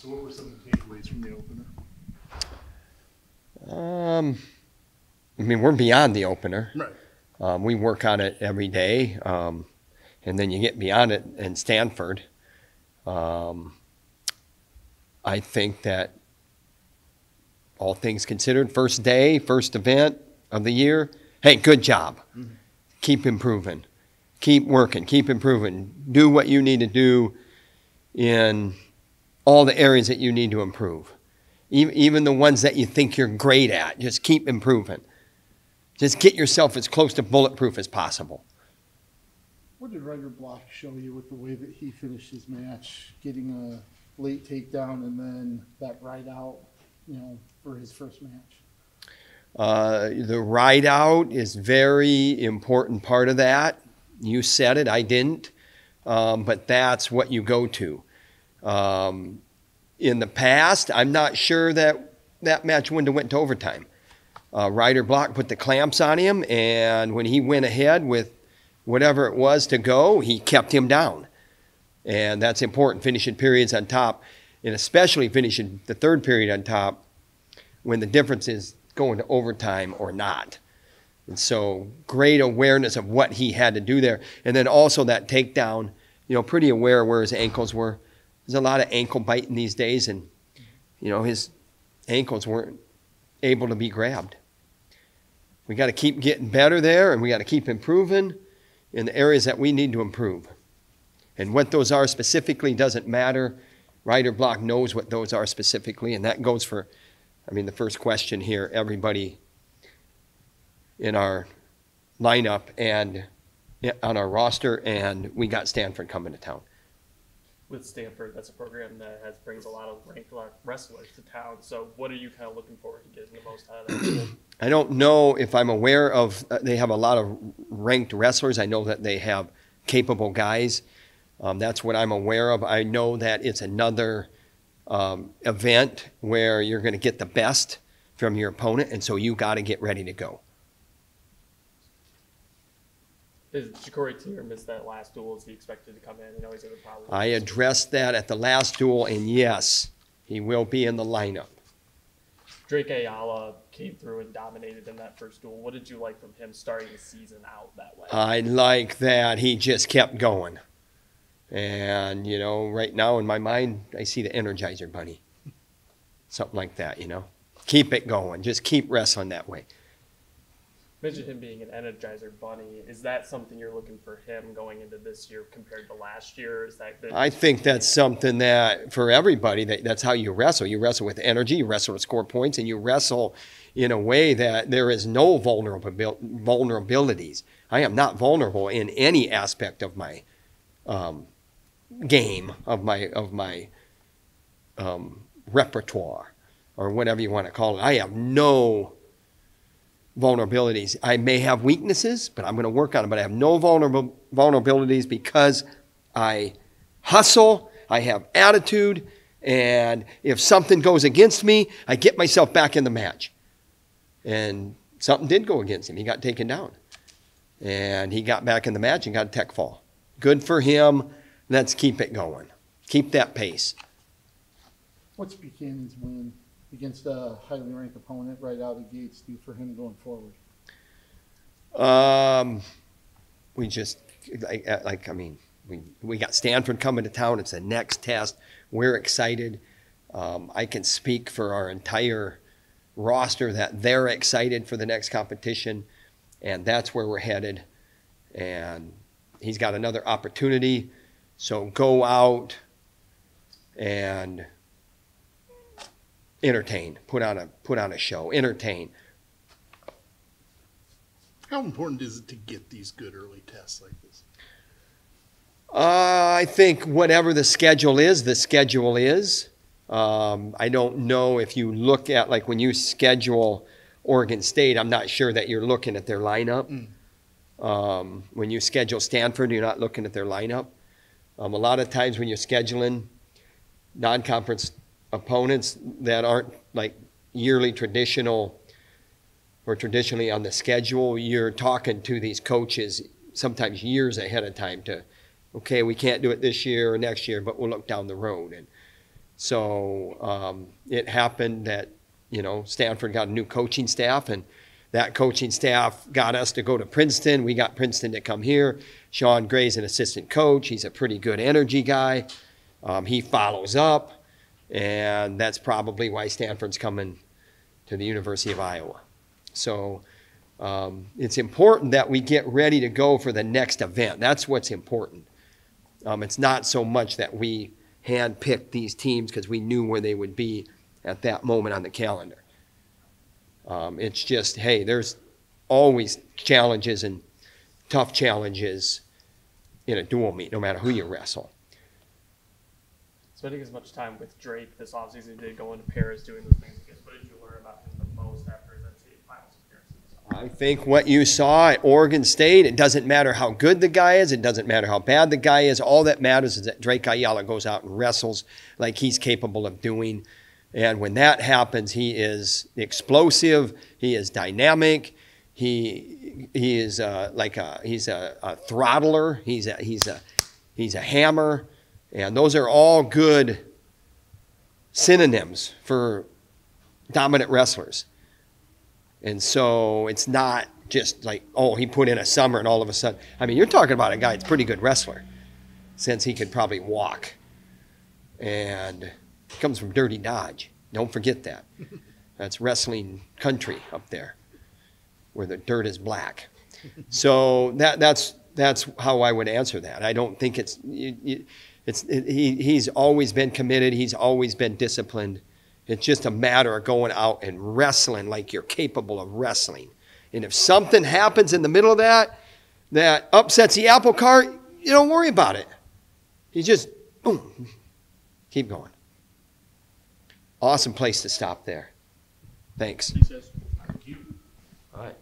So what were some of the takeaways from the opener? I mean, we're beyond the opener. Right. We work on it every day, and then you get beyond it in Stanford. I think that all things considered, first day, first event of the year, hey, good job. Mm-hmm. Keep improving. Keep working. Keep improving. Do what you need to do in all the areas that you need to improve. Even the ones that you think you're great at, just keep improving. Just get yourself as close to bulletproof as possible. What did Ryder Block show you with the way that he finished his match, getting a late takedown and then that ride out, for his first match? The ride out is very important part of that. You said it, I didn't, but that's what you go to. In the past, I'm not sure that match wouldn't have went to overtime. Ryder Block put the clamps on him, and when he went ahead with whatever it was to go, he kept him down. And that's important, finishing periods on top, and especially finishing the third period on top when the difference is going to overtime or not. And so great awareness of what he had to do there. And then also that takedown, pretty aware where his ankles were. There's a lot of ankle biting these days, and, his ankles weren't able to be grabbed. We got to keep getting better there, and we got to keep improving in the areas that we need to improve. And what those are specifically doesn't matter. Ryder Block knows what those are specifically, and that goes for, the first question here, everybody in our lineup and on our roster, and we got Stanford coming to town. With Stanford, that's a program that brings a lot of ranked wrestlers to town. So what are you kind of looking forward to getting the most out of that? I don't know if I'm aware of, they have a lot of ranked wrestlers. I know that they have capable guys. That's what I'm aware of. I know that it's another event where you're going to get the best from your opponent, and so you got to get ready to go. Is Ja'Cory Tier missed that last duel? Is he expected to come in? He's in the problem. I addressed that at the last duel, and yes, he will be in the lineup. Drake Ayala came through and dominated in that first duel. What did you like from him starting the season out that way? I like that he just kept going. And, right now in my mind, I see the Energizer Bunny. Something like that, Keep it going. Just keep wrestling that way. Mention him being an Energizer Bunny. Is that something you're looking for him going into this year compared to last year? Is that good? I think that's something that for everybody, that's how you wrestle. You wrestle with energy, you wrestle to score points, and you wrestle in a way that there is no vulnerabilities. I am not vulnerable in any aspect of my game, of my repertoire, or whatever you want to call it. I have no vulnerabilities. I may have weaknesses, but I'm going to work on them. But I have no vulnerabilities because I hustle, I have attitude, and if something goes against me, I get myself back in the match. And something did go against him. He got taken down. And he got back in the match and got a tech fall. Good for him. Let's keep it going. Keep that pace. What's Buchanan's win against a highly ranked opponent right out of the gates do for him going forward? We just, we got Stanford coming to town. It's the next test. We're excited. I can speak for our entire roster that they're excited for the next competition, and that's where we're headed. And he's got another opportunity. So go out and entertain, put on a show, entertain. How important is it to get these good early tests like this? I think whatever the schedule is, the schedule is. I don't know if you look at, like when you schedule Oregon State, I'm not sure that you're looking at their lineup. When you schedule Stanford, you're not looking at their lineup. A lot of times when you're scheduling non-conference opponents that aren't like yearly traditional or traditionally on the schedule, you're talking to these coaches sometimes years ahead of time to, okay, we can't do it this year or next year, but we'll look down the road. And So it happened that, Stanford got a new coaching staff, and that coaching staff got us to go to Princeton. We got Princeton to come here. Sean Gray's an assistant coach. He's a pretty good energy guy. He follows up, and that's probably why Stanford's coming to the University of Iowa. So it's important that we get ready to go for the next event. That's what's important. It's not so much that we handpicked these teams because we knew where they would be at that moment on the calendar. It's just, hey, there's always challenges and tough challenges in a dual meet, no matter who you wrestle. Spending as much time with Drake this offseason as you did, going to Paris, doing those things, what did you learn about him the most after his NCAA finals appearances? I think what you saw at Oregon State, it doesn't matter how good the guy is, it doesn't matter how bad the guy is, all that matters is that Drake Ayala goes out and wrestles like he's capable of doing. And when that happens, he is explosive, he is dynamic, he is he's a throttler, he's a hammer, and those are all good synonyms for dominant wrestlers. And so it's not just like, oh, he put in a summer and all of a sudden. I mean, you're talking about a guy that's a pretty good wrestler since he could probably walk. And he comes from Dirty Dodge. Don't forget that. That's wrestling country up there where the dirt is black. So that's how I would answer that. I don't think he's always been committed. He's always been disciplined. It's just a matter of going out and wrestling like you're capable of wrestling. And if something happens in the middle of that upsets the apple cart, you don't worry about it. You just, boom, keep going. Awesome place to stop there. Thanks. Thank you. All right.